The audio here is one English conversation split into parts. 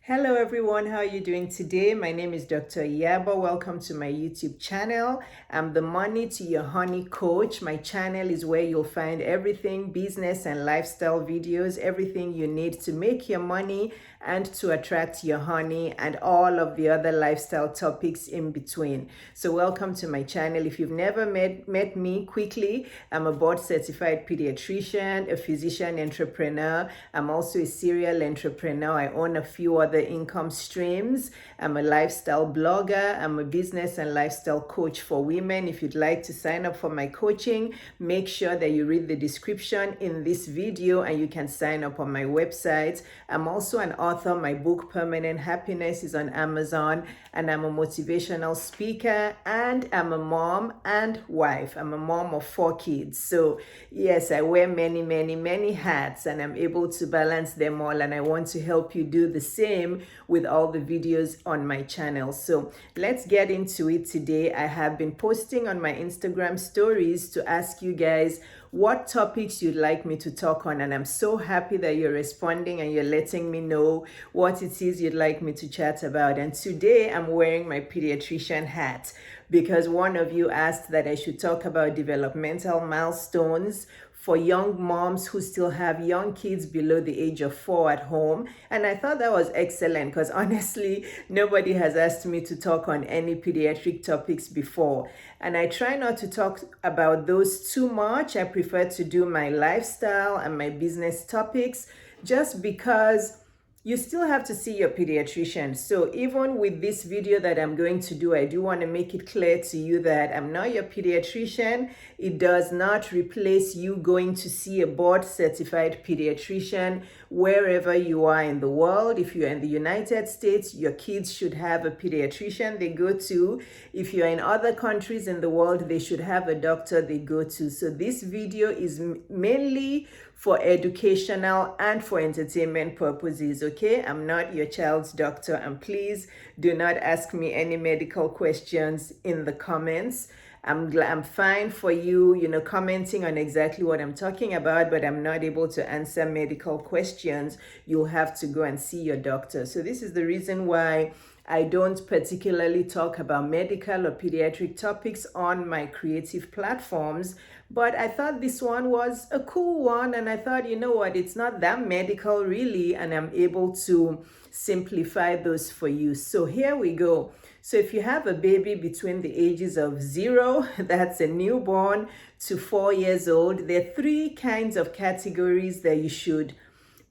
Hello everyone, how are you doing today? My name is Dr. Iyabo. Welcome to my YouTube channel. I'm the Money to Your Honey coach. My channel is where you'll find everything business and lifestyle videos, everything you need to make your money and to attract your honey, and all of the other lifestyle topics in between. So welcome to my channel. If you've never met me, quickly, I'm a board certified pediatrician, a physician entrepreneur. I'm also a serial entrepreneur. I own a few other income streams. I'm a lifestyle blogger. I'm a business and lifestyle coach for women. If you'd like to sign up for my coaching, make sure that you read the description in this video and you can sign up on my website. I'm also an author. My book Permanent Happiness is on Amazon, and I'm a motivational speaker, and I'm a mom and wife. I'm a mom of 4 kids. So yes, I wear many hats, and I'm able to balance them all, and I want to help you do the same with all the videos on my channel. So let's get into it today. I have been posting on my Instagram stories to ask you guys what topics you'd like me to talk on, and I'm so happy that you're responding and you're letting me know what it is you'd like me to chat about. And today I'm wearing my pediatrician hat because one of you asked that I should talk about developmental milestones for young moms who still have young kids below the age of 4 at home. And I thought that was excellent because honestly, nobody has asked me to talk on any pediatric topics before. And I try not to talk about those too much. I prefer to do my lifestyle and my business topics just because you still have to see your pediatrician. So even with this video that I'm going to do, I do want to make it clear to you that I'm not your pediatrician. It does not replace you going to see a board certified pediatrician wherever you are in the world. If you're in the United States, your kids should have a pediatrician they go to. If you're in other countries in the world, they should have a doctor they go to. So this video is mainly for educational and for entertainment purposes, okay? I'm not your child's doctor, and please do not ask me any medical questions in the comments. I'm fine for you, commenting on exactly what I'm talking about, but I'm not able to answer medical questions. You'll have to go and see your doctor. So this is the reason why I don't particularly talk about medical or pediatric topics on my creative platforms, but I thought this one was a cool one, and I thought, you know what, it's not that medical really, and I'm able to simplify those for you. So here we go. So if you have a baby between the ages of 0, that's a newborn, to 4 years old, there are 3 kinds of categories that you should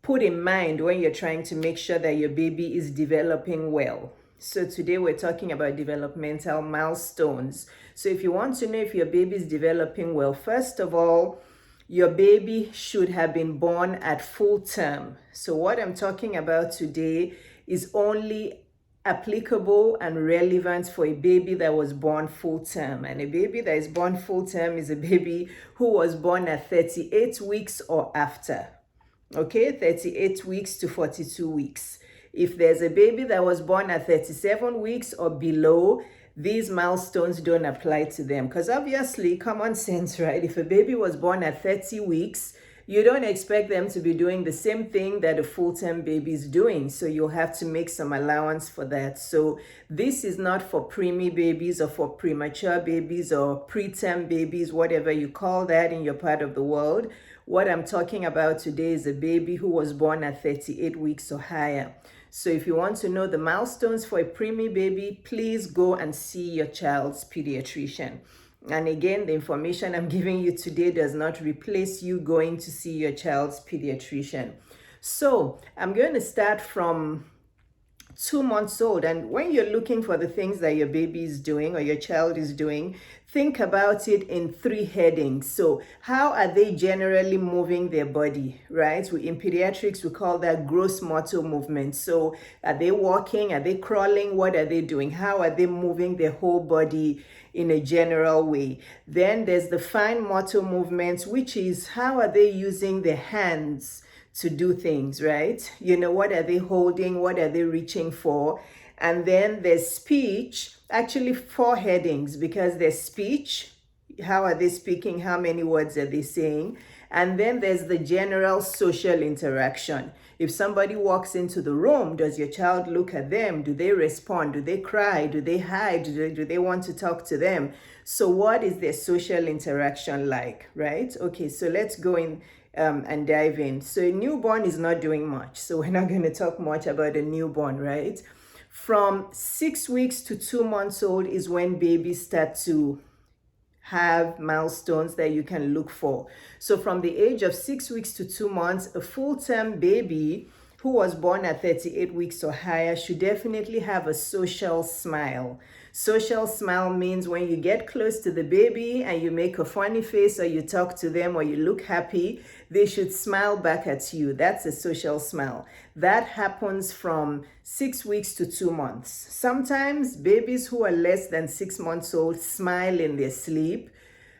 put in mind when you're trying to make sure that your baby is developing well. So today we're talking about developmental milestones. So if you want to know if your baby is developing well, first of all, your baby should have been born at full term. So what I'm talking about today is only applicable and relevant for a baby that was born full term. And a baby that is born full term is a baby who was born at 38 weeks or after. Okay, 38 weeks to 42 weeks. If there's a baby that was born at 37 weeks or below, these milestones don't apply to them. Because obviously, common sense, right? If a baby was born at 30 weeks, you don't expect them to be doing the same thing that a full-term baby is doing. So you'll have to make some allowance for that. So this is not for preemie babies or for premature babies or preterm babies, whatever you call that in your part of the world. What I'm talking about today is a baby who was born at 38 weeks or higher. So if you want to know the milestones for a preemie baby, please go and see your child's pediatrician. And again, the information I'm giving you today does not replace you going to see your child's pediatrician. So I'm going to start from 2 months old. And when you're looking for the things that your baby is doing or your child is doing, think about it in 3 headings. So how are they generally moving their body, right? In pediatrics, we call that gross motor movement. So are they walking? Are they crawling? What are they doing? How are they moving their whole body in a general way? Then there's the fine motor movements, which is how are they using their hands to do things, right? What are they holding? What are they reaching for? And then there's speech, actually 4 headings, because there's speech, how are they speaking? How many words are they saying? And then there's the general social interaction. If somebody walks into the room, does your child look at them? Do they respond? Do they cry? Do they hide? Do they want to talk to them? So what is their social interaction like, right? Okay, so let's go in and dive in. So a newborn is not doing much. So we're not going to talk much about a newborn, right? From 6 weeks to 2 months old is when babies start to have milestones that you can look for. So from the age of 6 weeks to 2 months, a full-term baby who was born at 38 weeks or higher should definitely have a social smile. Social smile means when you get close to the baby and you make a funny face or you talk to them or you look happy, they should smile back at you. That's a social smile. That happens from 6 weeks to 2 months. Sometimes babies who are less than 6 months old smile in their sleep.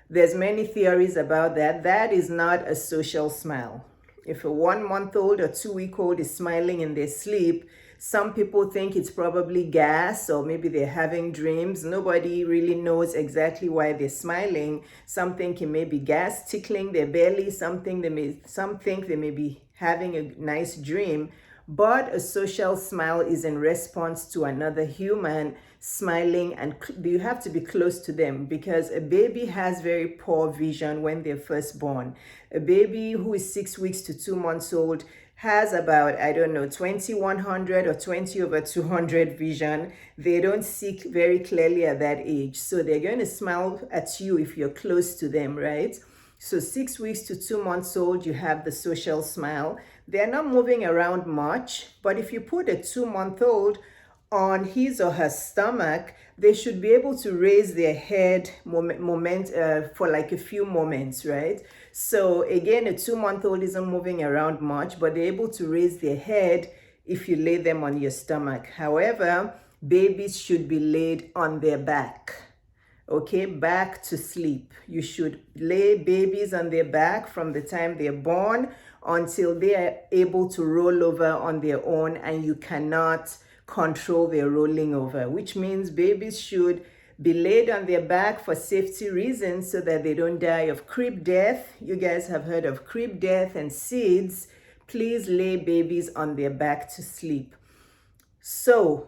There's many theories about that. That is not a social smile. If a 1-month-old or 2-week-old is smiling in their sleep, some people think it's probably gas or maybe they're having dreams. Nobody really knows exactly why they're smiling. Some think it may be gas tickling their belly. Some think they may be having a nice dream. But a social smile is in response to another human smiling, and you have to be close to them because a baby has very poor vision when they're first born. A baby who is 6 weeks to 2 months old has about, 2100 or 20/200 vision. They don't see very clearly at that age. So they're going to smile at you if you're close to them, right? So 6 weeks to 2 months old, you have the social smile. They're not moving around much, but if you put a 2-month-old on his or her stomach, they should be able to raise their head for like a few moments, right? So again, a 2-month-old isn't moving around much, but they're able to raise their head if you lay them on your stomach. However, babies should be laid on their back. Okay, back to sleep. You should lay babies on their back from the time they're born until they are able to roll over on their own, and you cannot control their rolling over, which means babies should be laid on their back for safety reasons so that they don't die of crib death. You guys have heard of crib death and SIDS. Please lay babies on their back to sleep. So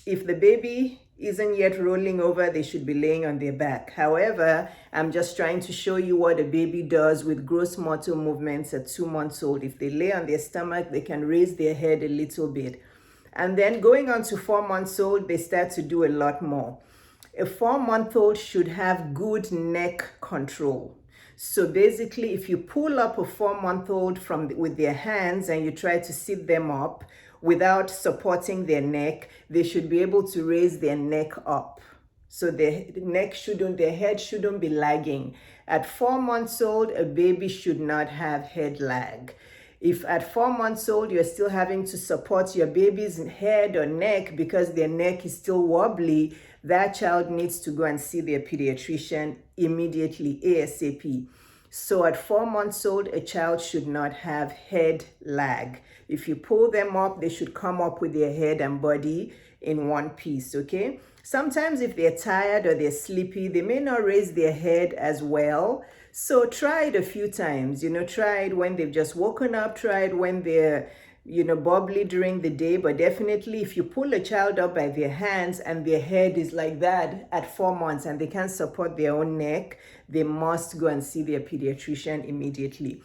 if the baby isn't yet rolling over, they should be laying on their back. However, I'm just trying to show you what a baby does with gross motor movements at 2 months old. If they lay on their stomach, they can raise their head a little bit. And then going on to 4 months old, they start to do a lot more. A 4-month-old should have good neck control. So basically, if you pull up a 4-month-old with their hands and you try to sit them up without supporting their neck, they should be able to raise their neck up. So their head shouldn't be lagging. At 4 months old, a baby should not have head lag. If at 4 months old, you're still having to support your baby's head or neck because their neck is still wobbly, that child needs to go and see their pediatrician immediately, ASAP. So at 4 months old, a child should not have head lag. If you pull them up, they should come up with their head and body in one piece, okay? Sometimes if they're tired or they're sleepy, they may not raise their head as well. So try it a few times, try it when they've just woken up, try it when they're, bubbly during the day. But definitely if you pull a child up by their hands and their head is like that at 4 months and they can't support their own neck, they must go and see their pediatrician immediately.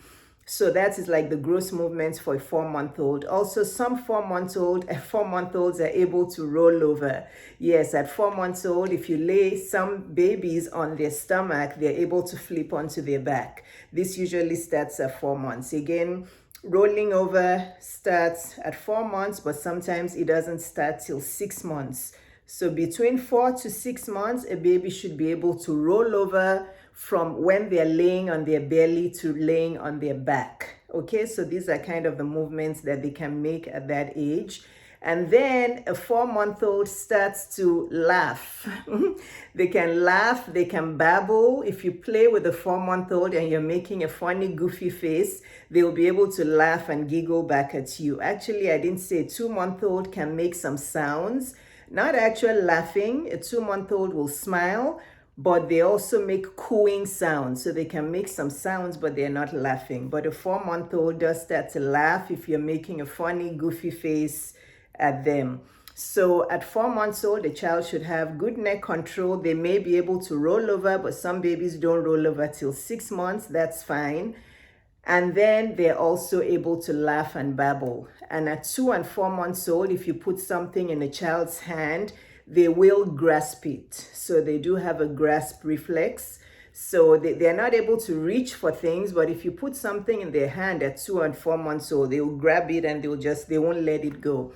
So that is like the gross movements for a 4-month-old. Also, some 4-month-olds are able to roll over. Yes, at 4 months old, if you lay some babies on their stomach, they're able to flip onto their back. This usually starts at 4 months. Again, rolling over starts at 4 months, but sometimes it doesn't start till 6 months. So between 4 to 6 months, a baby should be able to roll over from when they're laying on their belly to laying on their back. Okay, so these are kind of the movements that they can make at that age. And then a 4-month-old starts to laugh. They can laugh, they can babble. If you play with a 4-month-old and you're making a funny, goofy face, they'll be able to laugh and giggle back at you. Actually, I didn't say a 2-month-old can make some sounds. Not actual laughing. A 2-month-old will smile, but they also make cooing sounds. So they can make some sounds, but they're not laughing. But a 4-month-old does start to laugh if you're making a funny, goofy face at them. So at 4 months old, the child should have good neck control. They may be able to roll over, but some babies don't roll over till 6 months. That's fine. And then they're also able to laugh and babble. And at 2 and 4 months old, if you put something in a child's hand, they will grasp it. So they do have a grasp reflex. So they're not able to reach for things, but if you put something in their hand at 2 and 4 months old, they will grab it and they won't let it go.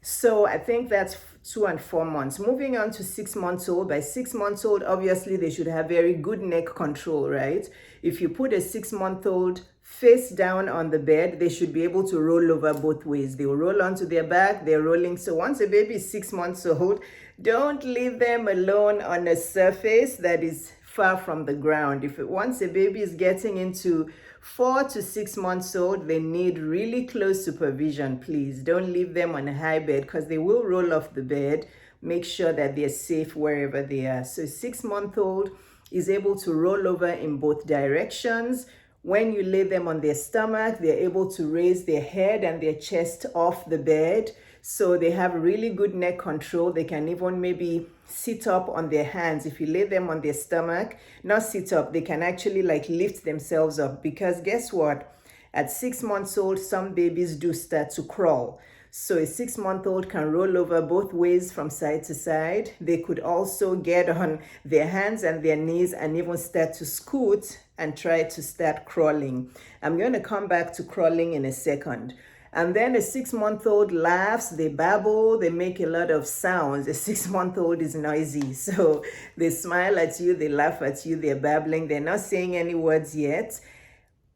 So I think that's 2 and 4 months. Moving on to 6 months old. By 6 months old, obviously they should have very good neck control, right? If you put a 6-month-old face down on the bed, they should be able to roll over both ways. They will roll onto their back, they're rolling. So once a baby is 6 months old, don't leave them alone on a surface that is far from the ground. Once a baby is getting into 4 to 6 months old, they need really close supervision. Please don't leave them on a high bed because they will roll off the bed. Make sure that they're safe wherever they are. So 6-month-old is able to roll over in both directions. When you lay them on their stomach, they're able to raise their head and their chest off the bed. So they have really good neck control. They can even maybe sit up on their hands. If you lay them on their stomach, not sit up, they can actually like lift themselves up, because guess what? At 6 months old, some babies do start to crawl. So a 6-month-old can roll over both ways from side to side. They could also get on their hands and their knees and even start to scoot and try to start crawling. I'm going to come back to crawling in a second. And then a 6-month-old laughs, they babble, they make a lot of sounds. A 6-month-old is noisy. So they smile at you, they laugh at you, they're babbling, they're not saying any words yet.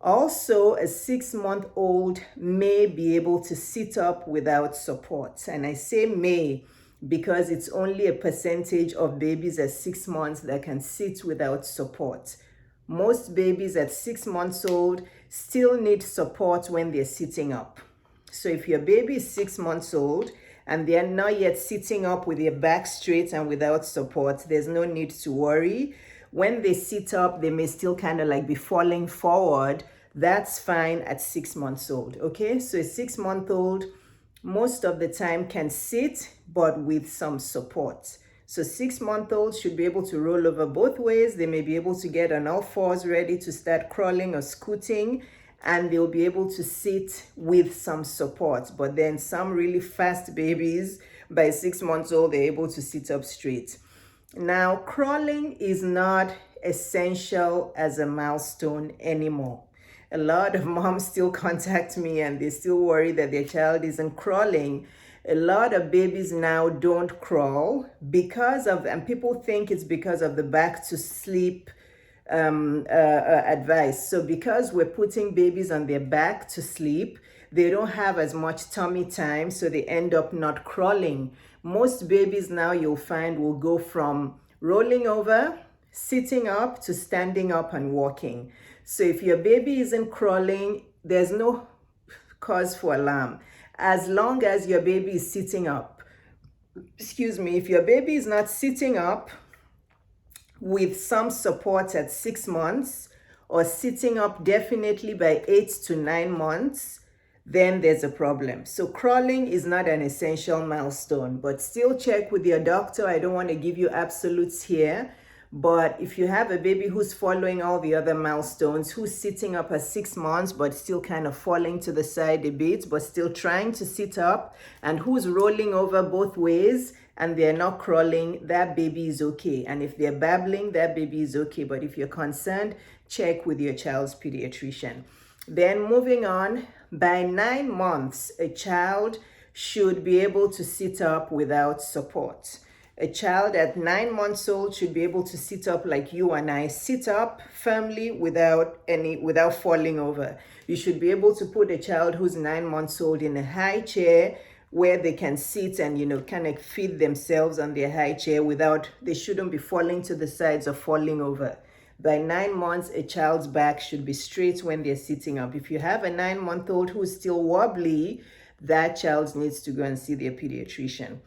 Also, a 6-month-old may be able to sit up without support. And I say may because it's only a percentage of babies at 6 months that can sit without support. Most babies at 6 months old still need support when they're sitting up. So if your baby is 6 months old and they're not yet sitting up with their back straight and without support, there's no need to worry. When they sit up, they may still kind of like be falling forward. That's fine at 6 months old, okay? So a 6-month-old most of the time can sit, but with some support. So 6-month-olds should be able to roll over both ways. They may be able to get on all fours ready to start crawling or scooting, and they'll be able to sit with some support. But then some really fast babies, by 6 months old, they're able to sit up straight. Now, crawling is not essential as a milestone anymore. A lot of moms still contact me and they still worry that their child isn't crawling. A lot of babies now don't crawl because of, and people think it's because of the back to sleep advice. So because we're putting babies on their back to sleep, they don't have as much tummy time, so they end up not crawling. Most babies now, you'll find, will go from rolling over, sitting up, to standing up and walking. So if your baby isn't crawling, there's no cause for alarm. As long as your baby is sitting up. If your baby is not sitting up with some support at 6 months, or sitting up definitely by 8 to 9 months, then there's a problem. So crawling is not an essential milestone, but still check with your doctor. I don't want to give you absolutes here, but if you have a baby who's following all the other milestones, who's sitting up at 6 months, but still kind of falling to the side a bit, but still trying to sit up, and who's rolling over both ways, and they're not crawling, that baby is okay. And if they're babbling, that baby is okay. But if you're concerned, check with your child's pediatrician. Then moving on, by 9 months, a child should be able to sit up without support. A child at 9 months old should be able to sit up like you and I sit up firmly without falling over. You should be able to put a child who's 9 months old in a high chair where they can sit and, kind of feed themselves on their high chair they shouldn't be falling to the sides or falling over. By 9 months, a child's back should be straight when they're sitting up. If you have a 9-month-old who's still wobbly, that child needs to go and see their pediatrician.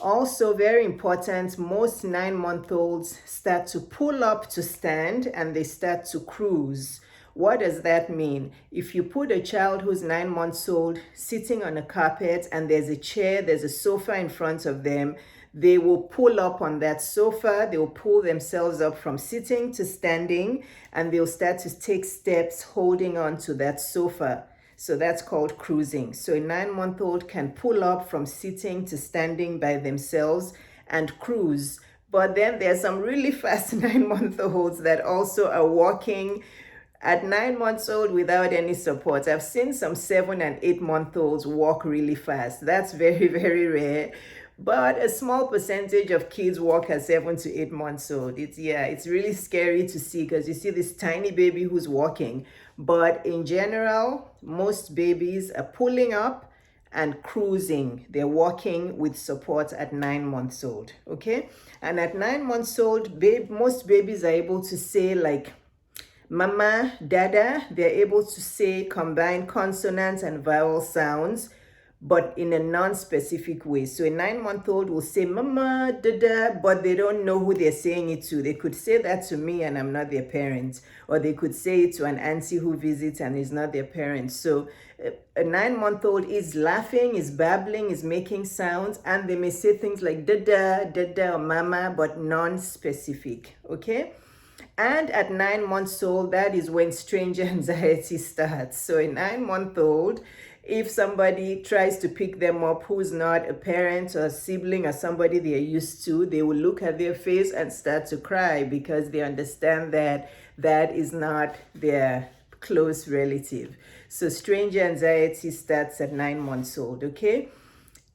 Also, very important, most 9-month-olds start to pull up to stand and they start to cruise. What does that mean? If you put a child who's 9 months old sitting on a carpet and there's a chair, there's a sofa in front of them, they will pull up on that sofa, they will pull themselves up from sitting to standing, and they'll start to take steps holding on to that sofa. So that's called cruising. So a 9-month-old can pull up from sitting to standing by themselves and cruise. But then there's some really fast 9-month-olds that also are walking at 9 months old without any support. I've seen some 7 and 8-month-olds walk really fast. That's very, very rare. But a small percentage of kids walk at 7 to 8 months old. It's really scary to see, because you see this tiny baby who's walking. But in general, most babies are pulling up and cruising. They're walking with support at 9 months old, okay? And at 9 months old, most babies are able to say like mama, dada. They're able to say combined consonants and vowel sounds, but in a non-specific way. So a 9-month-old will say mama, dada, but they don't know who they're saying it to. They could say that to me and I'm not their parent, or they could say it to an auntie who visits and is not their parent. So a 9-month-old is laughing, is babbling, is making sounds, and they may say things like dada, dada, or mama, but non-specific, okay? And at 9 months old, that is when stranger anxiety starts. So a 9-month-old, if somebody tries to pick them up who's not a parent or a sibling or somebody they're used to, they will look at their face and start to cry, because they understand that that is not their close relative. So stranger anxiety starts at 9 months old, okay?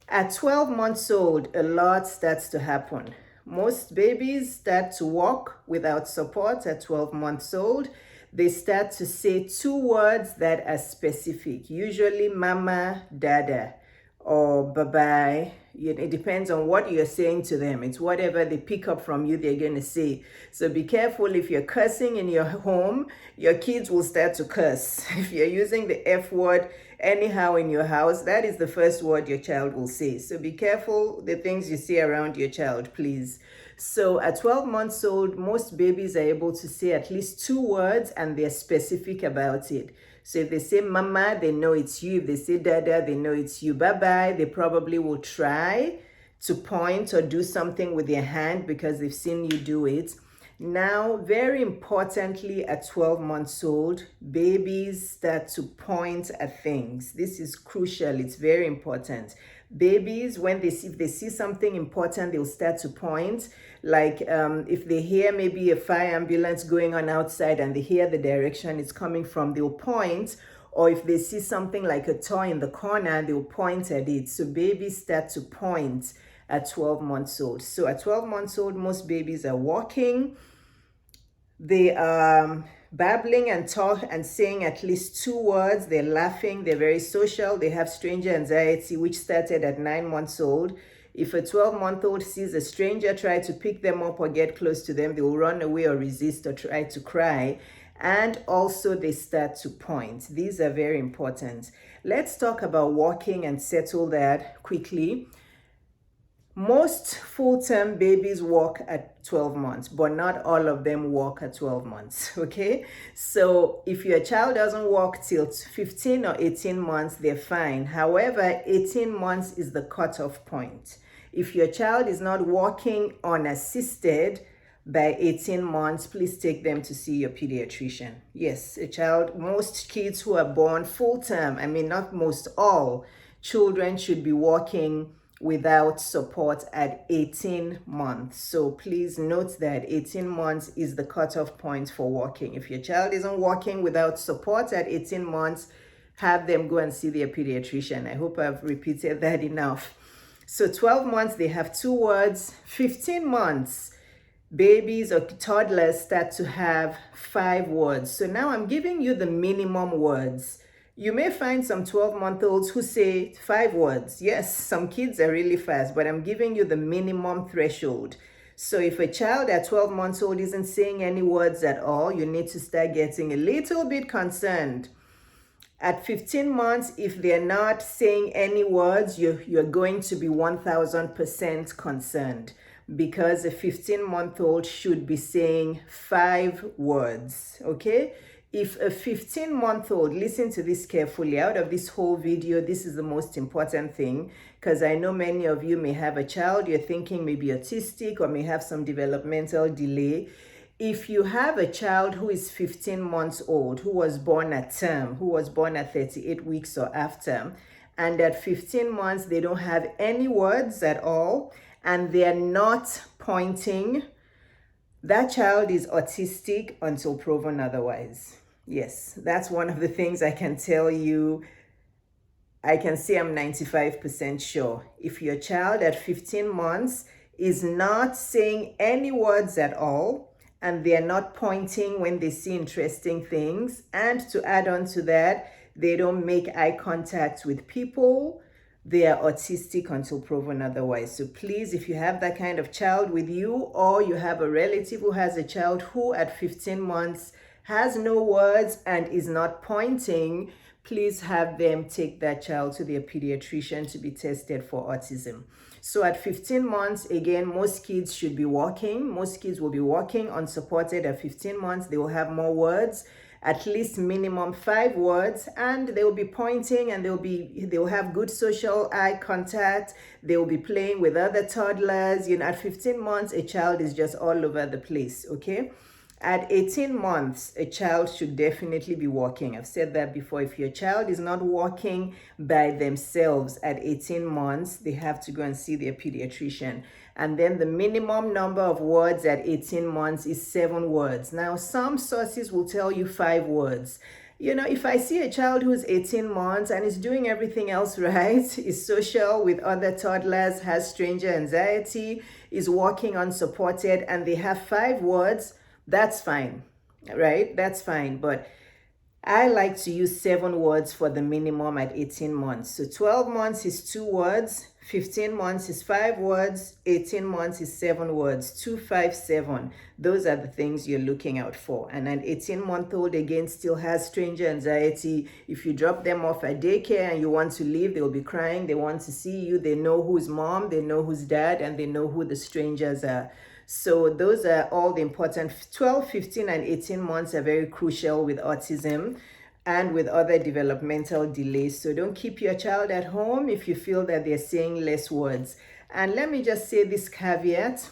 At 12 months old, a lot starts to happen. Most babies start to walk without support at 12 months old. They start to say 2 words that are specific, usually mama, dada, or bye-bye. It depends on what you're saying to them. It's whatever they pick up from you, they're going to say. So be careful. If you're cursing in your home, your kids will start to curse. If you're using the F word anyhow in your house, that is the first word your child will say. So be careful the things you say around your child, please. So at 12 months old, most babies are able to say at least 2 words, and they're specific about it. So if they say mama, they know it's you. If they say dada, they know it's you. Bye-bye, they probably will try to point or do something with their hand because they've seen you do it. Now, very importantly, at 12 months old, babies start to point at things. This is crucial. It's very important. Babies, if they see something important, they'll start to point. Like if they hear maybe a fire ambulance going on outside and they hear the direction it's coming from, they'll point. Or if they see something like a toy in the corner, they'll point at it. So babies start to point at 12 months old. So at 12 months old, most babies are walking. They are babbling and talk and saying at least 2 words. They're laughing. They're very social. They have stranger anxiety, which started at 9 months old. If a 12-month-old sees a stranger try to pick them up or get close to them, they will run away or resist or try to cry. And also they start to point. These are very important. Let's talk about walking and settle that quickly. Most full-term babies walk at 12 months, but not all of them walk at 12 months, okay? So if your child doesn't walk till 15 or 18 months, they're fine. However, 18 months is the cutoff point. If your child is not walking unassisted by 18 months, please take them to see your pediatrician. Yes, most kids who are born full-term, not most, all children should be walking without support at 18 months. So please note that 18 months is the cutoff point for walking. If your child isn't walking without support at 18 months, have them go and see their pediatrician. I hope I've repeated that enough. So 12 months, they have 2 words. 15 months, babies or toddlers start to have 5 words. So now I'm giving you the minimum words. You may find some 12-month-olds who say 5 words. Yes, some kids are really fast, but I'm giving you the minimum threshold. So if a child at 12 months old isn't saying any words at all, you need to start getting a little bit concerned. At 15 months, if they're not saying any words, you're going to be 1000% concerned, because a 15-month-old should be saying 5 words, okay? If a 15-month-old, listen to this carefully, out of this whole video, this is the most important thing, because I know many of you may have a child, you're thinking maybe autistic or may have some developmental delay. If you have a child who is 15 months old, who was born at term, who was born at 38 weeks or after, and at 15 months they don't have any words at all, and they're not pointing, that child is autistic until proven otherwise. Yes, that's one of the things I can tell you. I can say I'm 95% sure. If your child at 15 months is not saying any words at all, and they're not pointing when they see interesting things, and to add on to that, they don't make eye contact with people, they are autistic until proven otherwise. So please, if you have that kind of child with you, or you have a relative who has a child who at 15 months has no words and is not pointing, please have them take that child to their pediatrician to be tested for autism. So at 15 months, again, most kids should be walking. Most kids will be walking unsupported at 15 months. They will have more words, at least minimum 5 words, and they will be pointing, and they will have good social eye contact. They will be playing with other toddlers. You know, at 15 months, a child is just all over the place, okay? At 18 months, a child should definitely be walking. I've said that before. If your child is not walking by themselves at 18 months, they have to go and see their pediatrician. And then the minimum number of words at 18 months is 7 words. Now, some sources will tell you 5 words. You know, if I see a child who's 18 months and is doing everything else right, is social with other toddlers, has stranger anxiety, is walking unsupported, and they have 5 words, that's fine, right? That's fine. But I like to use 7 words for the minimum at 18 months. So 12 months is 2 words, 15 months is 5 words, 18 months is 7 words, 2, 5, 7. Those are the things you're looking out for. And an 18-month-old, again, still has stranger anxiety. If you drop them off at daycare and you want to leave, they'll be crying. They want to see you. They know who's mom, they know who's dad, and they know who the strangers are. So those are all the important. 12, 15, and 18 months are very crucial with autism and with other developmental delays. So don't keep your child at home if you feel that they're saying less words. And let me just say this caveat.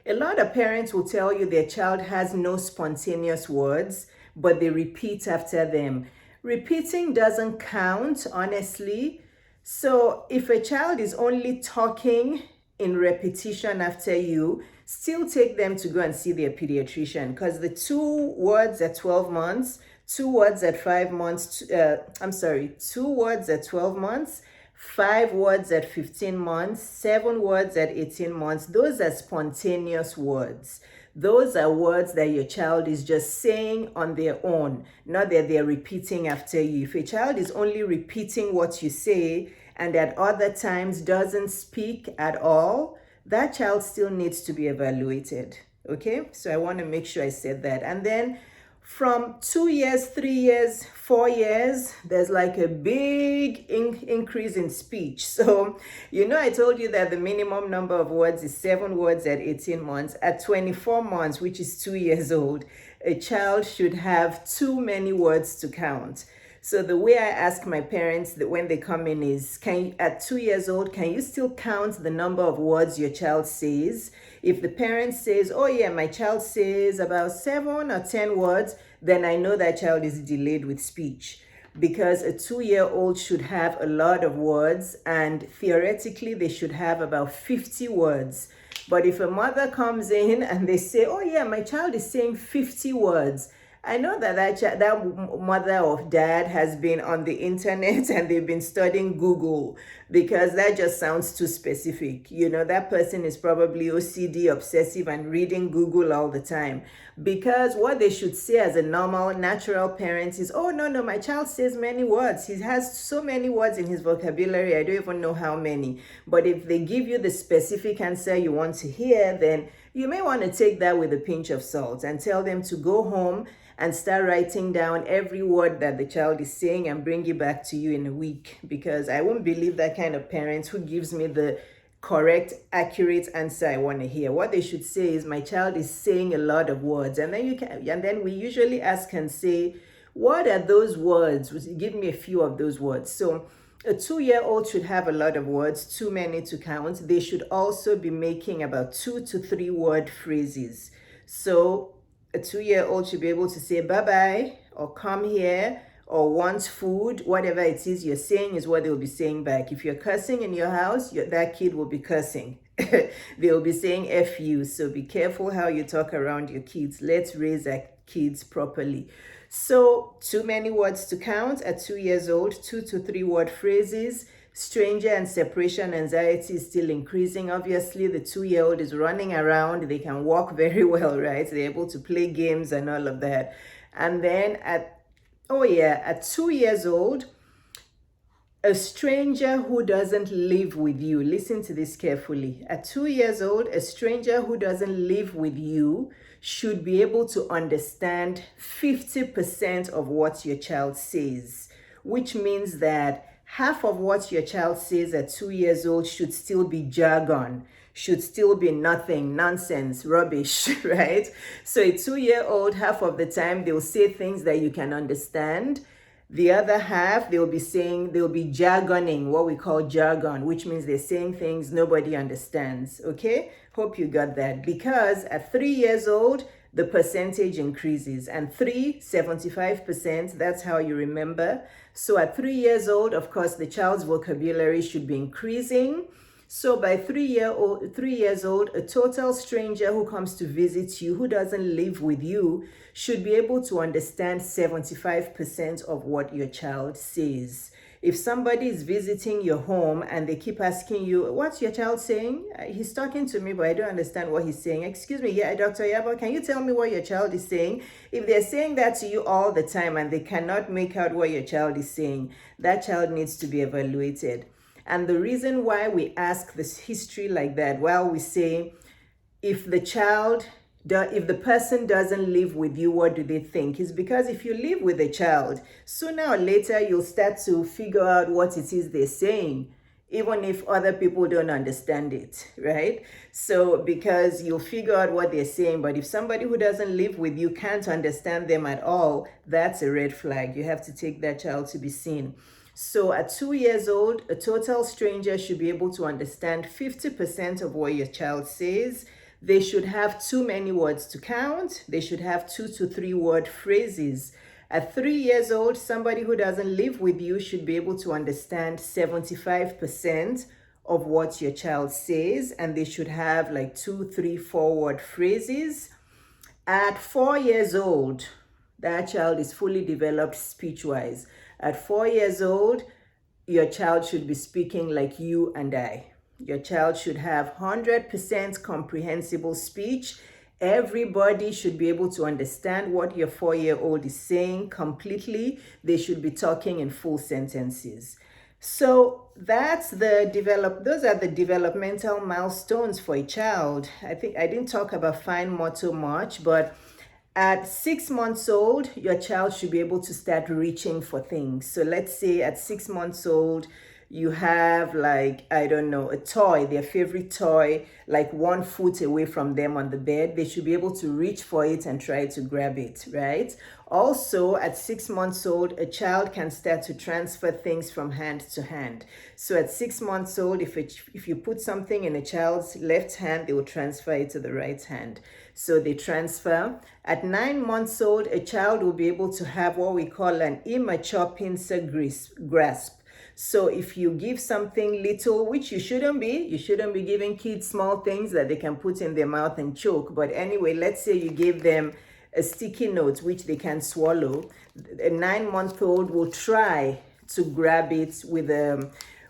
A lot of parents will tell you their child has no spontaneous words, but they repeat after them. Repeating doesn't count, honestly. So if a child is only talking in repetition after you, still take them to go and see their pediatrician, because the 2 words at 12 months, 2 words at 5 months, 2 words at 12 months, 5 words at 15 months, 7 words at 18 months, those are spontaneous words. Those are words that your child is just saying on their own, not that they're repeating after you. If a child is only repeating what you say and at other times doesn't speak at all, that child still needs to be evaluated, okay? So I want to make sure I said that. And then from 2 years, 3 years, 4 years, there's like a big increase in speech. So, you know, I told you that the minimum number of words is 7 words at 18 months. At 24 months, which is 2 years old, a child should have too many words to count. So the way I ask my parents that when they come in is, at 2 years old, can you still count the number of words your child says? If the parent says, oh yeah, my child says about 7 or 10 words, then I know that child is delayed with speech, because a 2-year-old should have a lot of words, and theoretically they should have about 50 words. But if a mother comes in and they say, oh yeah, my child is saying 50 words, I know that mother or dad has been on the internet and they've been studying Google. because that just sounds too specific. You know, that person is probably OCD, obsessive, and reading Google all the time. Because what they should say as a normal, natural parent is, oh, no, my child says many words. He has so many words in his vocabulary. I don't even know how many. But if they give you the specific answer you want to hear, then you may want to take that with a pinch of salt and tell them to go home and start writing down every word that the child is saying and bring it back to you in a week. Because I won't believe that kind of parent who gives me the correct, accurate answer I want to hear. What they should say is, my child is saying a lot of words. And then we usually ask and say, what are those words? Give me a few of those words. So a 2-year-old should have a lot of words, too many to count. They should also be making about 2 to 3 word phrases. So a 2-year-old should be able to say bye-bye, or come here, or want food. Whatever it is you're saying is what they'll be saying back. If you're cursing in your house, that kid will be cursing. They'll be saying F you. So be careful how you talk around your kids. Let's raise our kids properly. So too many words to count at 2 years old, 2 to 3 word phrases. Stranger and separation anxiety is still increasing. Obviously, the 2-year-old is running around. They can walk very well, right? They're able to play games and all of that. And then at 2 years old, a stranger who doesn't live with you, listen to this carefully. At 2 years old, a stranger who doesn't live with you should be able to understand 50% of what your child says, which means that half of what your child says at 2 years old should still be jargon, should still be nothing, nonsense, rubbish, right? So a 2-year-old, half of the time, they'll say things that you can understand. The other half, they'll be jargoning, what we call jargon, which means they're saying things nobody understands, okay? Hope you got that. Because at 3 years old, the percentage increases, and 75%, that's how you remember. So at 3 years old, of course, the child's vocabulary should be increasing. So by 3 years old, a total stranger who comes to visit you, who doesn't live with you, should be able to understand 75% of what your child says. If somebody is visiting your home and they keep asking you, what's your child saying? He's talking to me, but I don't understand what he's saying. Excuse me, yeah, Dr. Iyabo, can you tell me what your child is saying? If they're saying that to you all the time and they cannot make out what your child is saying, that child needs to be evaluated. And the reason why we ask this history like that, well, we say, if the person doesn't live with you, what do they think? Is because if you live with a child, sooner or later, you'll start to figure out what it is they're saying, even if other people don't understand it, right? So because you'll figure out what they're saying, but if somebody who doesn't live with you can't understand them at all, that's a red flag. You have to take that child to be seen. So at 2 years old, a total stranger should be able to understand 50% of what your child says. They should have too many words to count. They should have 2 to 3 word phrases. At 3 years old, somebody who doesn't live with you should be able to understand 75% of what your child says, and they should have like 2, 3, 4 word phrases. At 4 years old, that child is fully developed speech-wise. At 4 years old, your child should be speaking like you and I. Your child should have 100% comprehensible speech. Everybody should be able to understand what your 4-year-old is saying completely. They should be talking in full sentences. So those are the developmental milestones for a child. I think I didn't talk about fine motor much, but at 6 months old, your child should be able to start reaching for things. So let's say at 6 months old, you have like, I don't know, a toy, their favorite toy, like 1 foot away from them on the bed. They should be able to reach for it and try to grab it, right? Also, at 6 months old, a child can start to transfer things from hand to hand. So at 6 months old, if you put something in a child's left hand, they will transfer it to the right hand. So they transfer. At 9 months old, a child will be able to have what we call an immature pincer grasp. So if you give something little, which you shouldn't be giving kids small things that they can put in their mouth and choke. But anyway, let's say you gave them a sticky note, which they can swallow. A 9-month-old will try to grab it with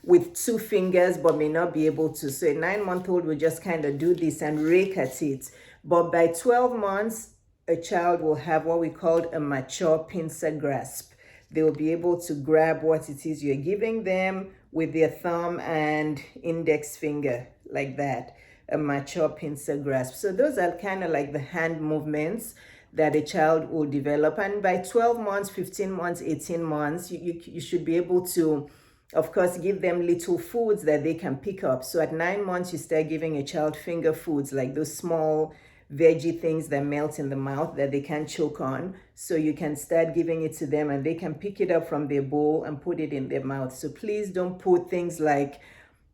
with 2 fingers but may not be able to. So a 9-month-old will just kind of do this and rake at it. But by 12 months, a child will have what we call a mature pincer grasp. They will be able to grab what it is you're giving them with their thumb and index finger, like that, a mature pincer grasp. So those are kind of like the hand movements that a child will develop. And by 12 months, 15 months, 18 months, you should be able to, of course, give them little foods that they can pick up. So at 9 months, you start giving a child finger foods, like those small veggie things that melt in the mouth that they can't choke on. So you can start giving it to them and they can pick it up from their bowl and put it in their mouth. So please don't put things like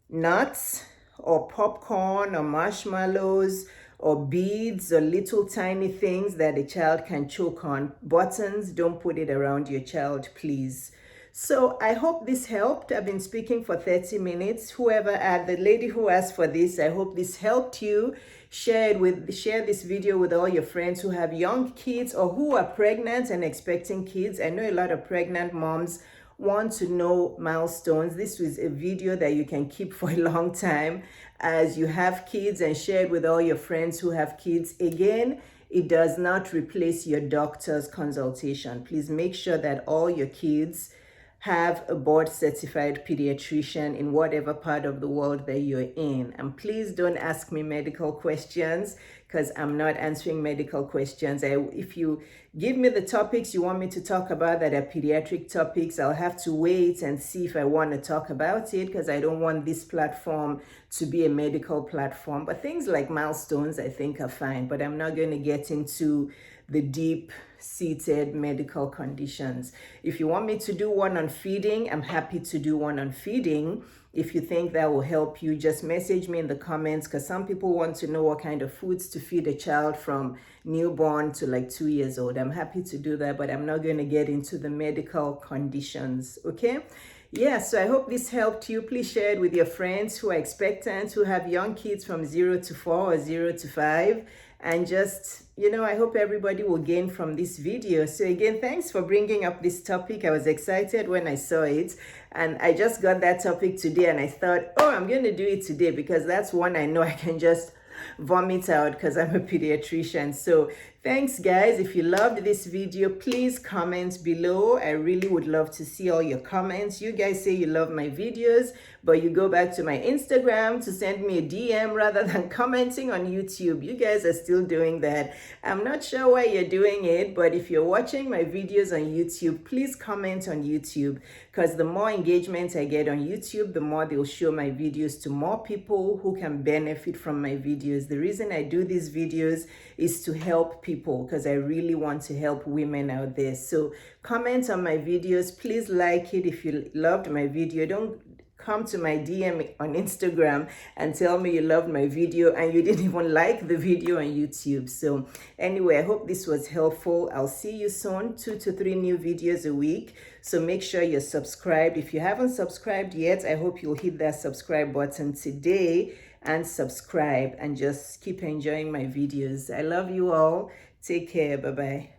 nuts or popcorn or marshmallows or beads or little tiny things that a child can choke on. Buttons, don't put it around your child, please. So I hope this helped. I've been speaking for 30 minutes. Whoever, the lady who asked for this, I hope this helped you. Share this video with all your friends who have young kids or who are pregnant and expecting kids. I know a lot of pregnant moms want to know milestones. This was a video that you can keep for a long time as you have kids, and share it with all your friends who have kids. Again, it does not replace your doctor's consultation. Please make sure that all your kids have a board-certified pediatrician in whatever part of the world that you're in. And please don't ask me medical questions, because I'm not answering medical questions. If you give me the topics you want me to talk about that are pediatric topics, I'll have to wait and see if I want to talk about it, because I don't want this platform to be a medical platform. But things like milestones, I think, are fine. But I'm not going to get into the deep-seated medical conditions. If you want me to do one on feeding, I'm happy to do one on feeding. If you think that will help you, just message me in the comments, because some people want to know what kind of foods to feed a child from newborn to like 2 years old. I'm happy to do that, but I'm not going to get into the medical conditions, okay? Yeah, so I hope this helped you. Please share it with your friends who are expectant, who have young kids from 0 to 4 or 0 to 5. And just, I hope everybody will gain from this video. So again, thanks for bringing up this topic. I was excited when I saw it, and I just got that topic today, and I thought, oh, I'm going to do it today, because that's one I know I can just vomit out because I'm a pediatrician. So thanks, guys. If you loved this video, please comment below. I really would love to see all your comments. You guys say you love my videos, but you go back to my Instagram to send me a DM rather than commenting on YouTube. You guys are still doing that. I'm not sure why you're doing it, but if you're watching my videos on YouTube, please comment on YouTube, because the more engagement I get on YouTube, the more they'll show my videos to more people who can benefit from my videos. The reason I do these videos is to help people, because I really want to help women out there. So comment on my videos. Please like it if you loved my video. Don't come to my DM on Instagram and tell me you loved my video and you didn't even like the video on YouTube. So anyway, I hope this was helpful. I'll see you soon. 2 to 3 new videos a week. So make sure you're subscribed. If you haven't subscribed yet, I hope you'll hit that subscribe button today and subscribe, and just keep enjoying my videos. I love you all. Take care. Bye-bye.